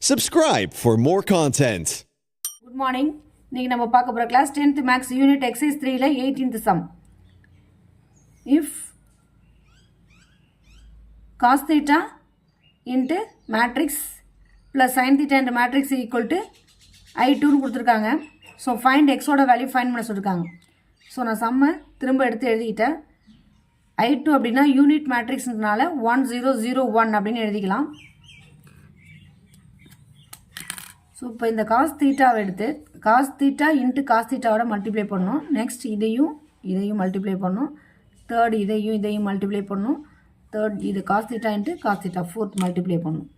Subscribe for more content. Good morning. இன்னைக்கு நம்ம பார்க்க போற class 10th maths unit exercise 3 ல 18th sum. If cos theta into matrix plus sin theta into matrix equal to I2 னு கொடுத்திருக்காங்க. So find x ஓட value find பண்ண சொல்லிருக்காங்க. So நான் சம்ம திரும்ப எடுத்து எழுதிட்டேன். I2 அப்படினா யூனிட் மேட்ரிக்ஸ்ன்றனால 1001 அப்படினு எழுதிக்கலாம். ஸோ இப்போ இந்த காஸ் தீட்டாவை எடுத்து காஸ் தீட்டா இன்ட்டு காஸ் தீட்டாவோட மல்டிப்ளை பண்ணணும். நெக்ஸ்ட் இதையும் மல்டிப்ளை பண்ணணும். தேர்ட் இதையும் மல்டிப்ளை பண்ணணும். தேர்ட் இது cos theta into cos theta fourth multiply பண்ணணும்.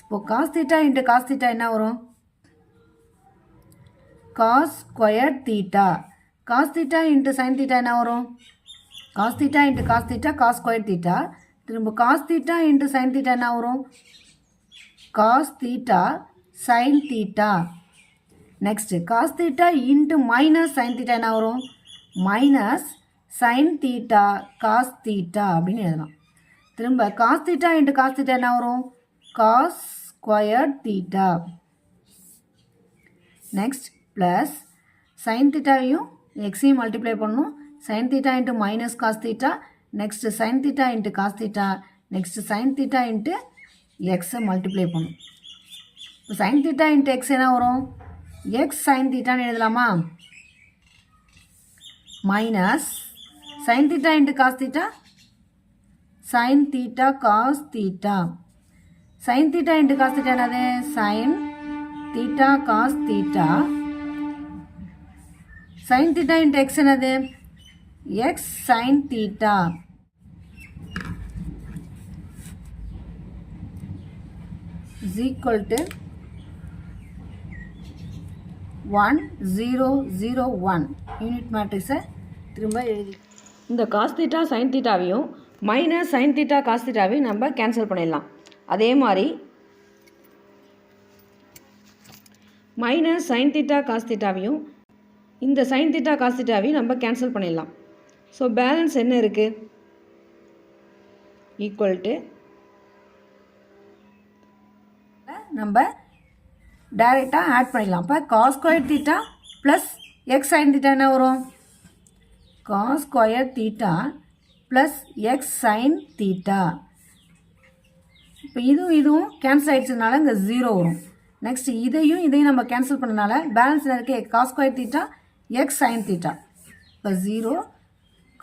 இப்போ cos theta into cos theta என்ன வரும்? Cos square theta. Cos theta into sine theta என்ன வரும்? Cos theta into cos theta cos square theta. திரும்ப cos theta into sine theta என்ன வரும்? Cos theta sin theta. Next cos theta into minus sin theta என்ன வரும்? minus sin theta cos theta அப்படின்னு எழுதலாம். திரும்ப cos theta into cos theta என்ன வரும்? cos squared theta. Next plus sin theta யும் x யும் மல்டிப்ளை பண்ணணும். sin theta into minus cos theta. Next sin theta into cos theta. Next sin theta into x multiply பண்ணணும். sin theta into x என்ன வரும்? x sin theta னு எழுதலாமா? minus sin theta into cos theta sin theta cos theta. sin theta into cos theta என்னது? sin theta cos theta. sin theta into x என்னது? x sin theta. is equal to 1001 unit மேட்ரிக்ஸை திரும்ப எழுதி இந்த cos theta sine தீட்டாவையும் minus sine theta cos தீட்டாவையும் நம்ம cancel பண்ணிடலாம். அதே மாதிரி மைனஸ் சைன் தீட்டா காஸ் தீட்டாவையும் இந்த சைன் தீட்டா காஸ் தீட்டாவையும் நம்ம கேன்சல் பண்ணிடலாம். ஸோ பேலன்ஸ் என்ன இருக்குது? ஈக்குவல் டு நம்ம டைரெக்டாக ஆட் பண்ணிடலாம். இப்போ cos square theta plus X sine theta என்ன வரும்? Cos square theta plus X sine theta. இப்போ இதுவும் கேன்சல் ஆகிடுச்சதுனால இங்கே 0 வரும். நெக்ஸ்ட் இதையும் நம்ம கேன்சல் பண்ணனால பேலன்ஸ் இருக்குது cos square theta X sine theta. இப்போ 0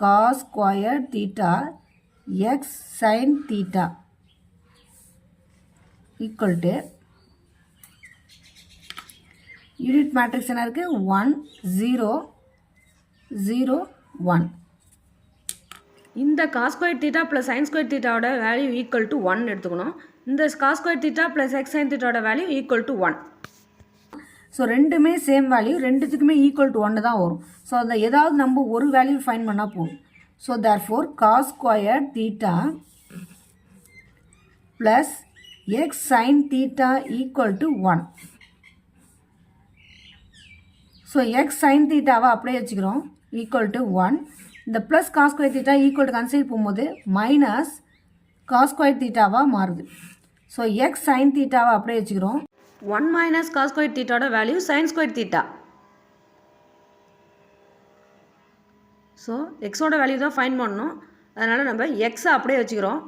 cos square theta X sine theta equal to unit matrix என்ன இருக்குது? 1001. இந்த cos square theta plus sine square தீட்டாவோட வேல்யூ ஈக்குவல் டு 1 எடுத்துக்கணும். இந்த cos square theta plus X sine தீட்டாவோட value equal to 1. So ரெண்டுமே same value, ரெண்டுத்துக்குமே equal to 1 தான் வரும். ஸோ அந்த ஏதாவது நம்ம ஒரு வேல்யூ ஃபைண்ட் பண்ணால் போதும். So therefore cos square theta plus X sine theta equal to 1. So X sine தீட்டாவை அப்படியே வச்சுக்கிறோம் ஈக்குவல் டு 1. இந்த plus cos square theta equal to consider போகும்போது மைனஸ் காஸ் ஸ்கொயர் தீட்டாவாக மாறுது. ஸோ எக்ஸ் சைன் தீட்டாவை அப்படியே வச்சுக்கிறோம். 1 மைனஸ் காஸ் ஸ்கொயர் தீட்டாவோட value sine square theta. So எக்ஸோட வேல்யூ தான் ஃபைண்ட் பண்ணணும். அதனால் நம்ம எக்ஸை அப்படியே வச்சுக்கிறோம்.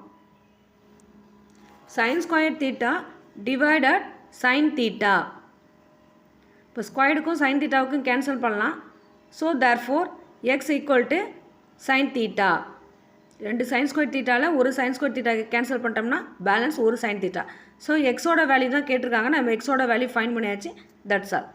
Sine square theta divided sign theta. இப்போ ஸ்கொயர்டுக்கும் சைன் தீட்டாவுக்கும் கேன்சல் பண்ணலாம். So therefore X equal to sine theta. ரெண்டு சைன் ஸ்கொயர் தீட்டாவில் ஒரு சைன் ஸ்கொயர் தீட்டா கேன்சல் பண்ணிட்டோம்னா பேலன்ஸ் ஒரு சைன் தீட்டா. ஸோ எக்ஸோட வேல்யூ தான் கேட்டிருக்காங்க. நம்ம எக்ஸோட வேல்யூ ஃபைண்ட் பண்ணியாச்சு. That's all.